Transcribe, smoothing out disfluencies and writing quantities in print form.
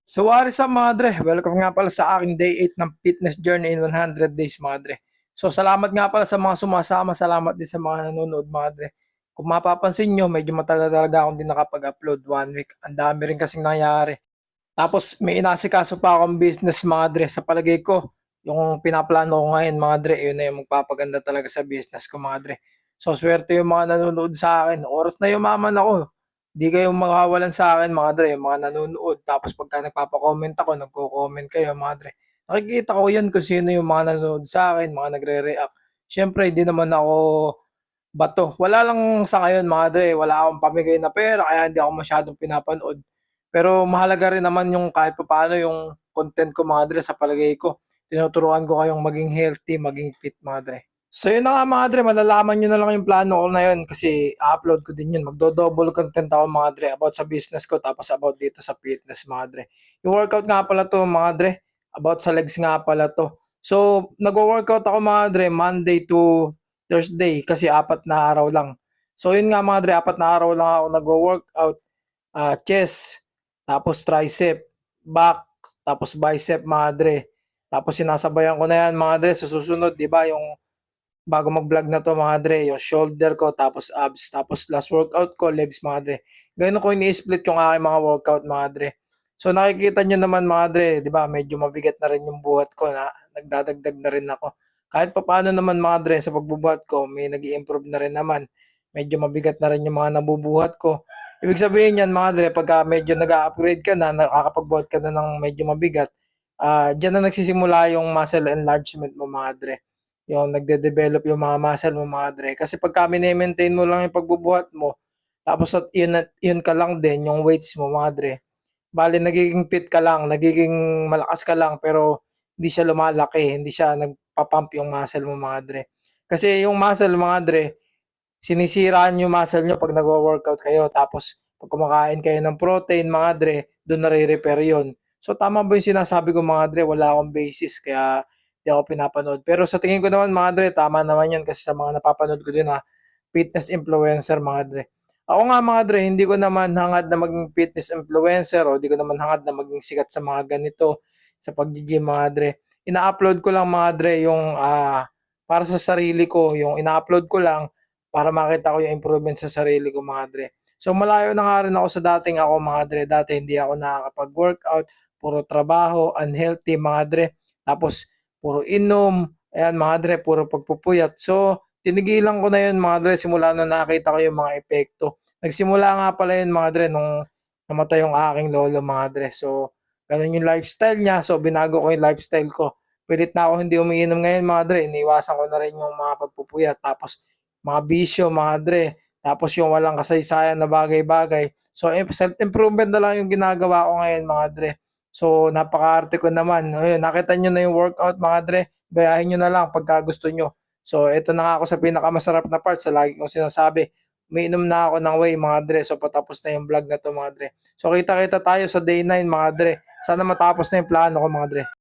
So what is up mga dre? Welcome nga pala sa aking day 8 ng fitness journey in 100 days mga dre. So salamat nga pala sa mga sumasama, salamat din sa mga nanonood mga dre. Kung mapapansin nyo, medyo matagal talaga akong din nakapag-upload 1 week. Ang dami rin kasing nangyari. Tapos may inasikaso pa akong business mga dre. Sa palagay ko, yung pinaplano ko ngayon mga dre, yun na yung magpapaganda talaga sa business ko mga dre. So swerte yung mga nanonood sa akin. Oras na yumaman ako. Di kayo makawalan sa akin mga dre, yung mga nanonood. Tapos pagka nagpapa-comment ako, nagko-comment kayo mga dre. Nakikita ko yan kung sino yung mga nanonood sa akin, mga nagre-react. Siyempre, hindi naman ako bato. Wala lang sa ngayon mga dre, wala akong pamigay na pera, kaya hindi ako masyadong pinapanood. Pero mahalaga rin naman yung kahit papaano yung content ko mga dre sa palagay ko. Tinuturuan ko kayong maging healthy, maging fit mga dre. So yun na nga mga dre, malalaman nyo na lang yung plano ko na yun kasi upload ko din yun. Magdo-double content ako mga dre about sa business ko tapos about dito sa fitness mga dre. Yung workout nga pala to mga dre, about sa legs nga pala to. So nagwo-workout ako mga dre Monday to Thursday kasi 4 na araw lang. So yun nga mga dre, 4 na araw lang ako nagwo-workout. Chest, tapos tricep, back, tapos bicep mga dre. Tapos sinasabayan ko na yan mga dre sa susunod, 'di ba? Yung bago mag-vlog na 'to mga dre, yung shoulder ko, tapos abs, tapos last workout ko legs mga dre. Ganoon ko ini-split yung aking mga workout mga dre. So nakikita niyo naman mga dre, 'di ba? Medyo mabigat na rin yung buhat ko na nagdadagdag na rin ako. Kahit papaano naman mga dre sa pagbubuhat ko, may nag-i-improve na rin naman. Medyo mabigat na rin yung mga nabubuhat ko. Ibig sabihin niyan mga dre, pagka medyo nag-upgrade ka na, nakakapagbuhat ka na ng medyo mabigat, diyan na nagsisimula yung muscle enlargement mo mga dre. Yung nagde-develop yung mga muscle mo mga dre. Kasi pagka mine-maintain mo lang yung pagbubuhat mo, tapos at yun ka lang din, yung weights mo mga dre. Bale, nagiging fit ka lang, nagiging malakas ka lang, pero hindi siya lumalaki, hindi siya nagpapump yung muscle mo mga dre. Kasi yung muscle mga dre, sinisiraan yung muscle nyo pag nagwo-workout kayo. Tapos, pag kumakain kayo ng protein, mga dre, doon nare-repair yun. So, tama ba yung sinasabi ko mga dre? Wala akong basis, kaya di ako pinapanood. Pero sa tingin ko naman mga dre, tama naman yun kasi sa mga napapanood ko din fitness influencer mga dre. Ako nga mga dre, hindi ko naman hangad na maging fitness influencer o di ko naman hangad na maging sikat sa mga ganito sa pag-gym mga dre. Ina-upload ko lang mga dre yung para sa sarili ko, yung ina-upload ko lang para makita ko yung improvement sa sarili ko mga dre. So malayo na nga rin ako sa dating ako mga dre. Dati hindi ako nakakapag-workout, puro trabaho, unhealthy mga dre. Tapos puro inom, ayan mga dre, puro pagpupuyat. So tinigilan ko na yun mga dre simula nung nakita ko yung mga epekto. Nagsimula nga pala yun mga dre nung namatay yung aking lolo mga dre. So ganun yung lifestyle niya. So binago ko yung lifestyle ko. Pilit na ako hindi umiinom ngayon mga dre. Iniwasan ko na rin yung mga pagpupuyat. Tapos mga bisyo, mga dre. Tapos yung walang kasaysayan na bagay-bagay. So self-improvement na lang yung ginagawa ko ngayon mga dre. So napaka-arte ko naman. Ayun, nakita nyo na yung workout mga dre. Gayahin nyo na lang pagka gusto nyo. So ito na nga ako sa pinakamasarap na part sa lagi kong sinasabi. Umiinom na ako ng whey mga dre. So patapos na yung vlog na to mga dre. So kita-kita tayo sa day 9 mga dre. Sana matapos na yung plano ko mga dre.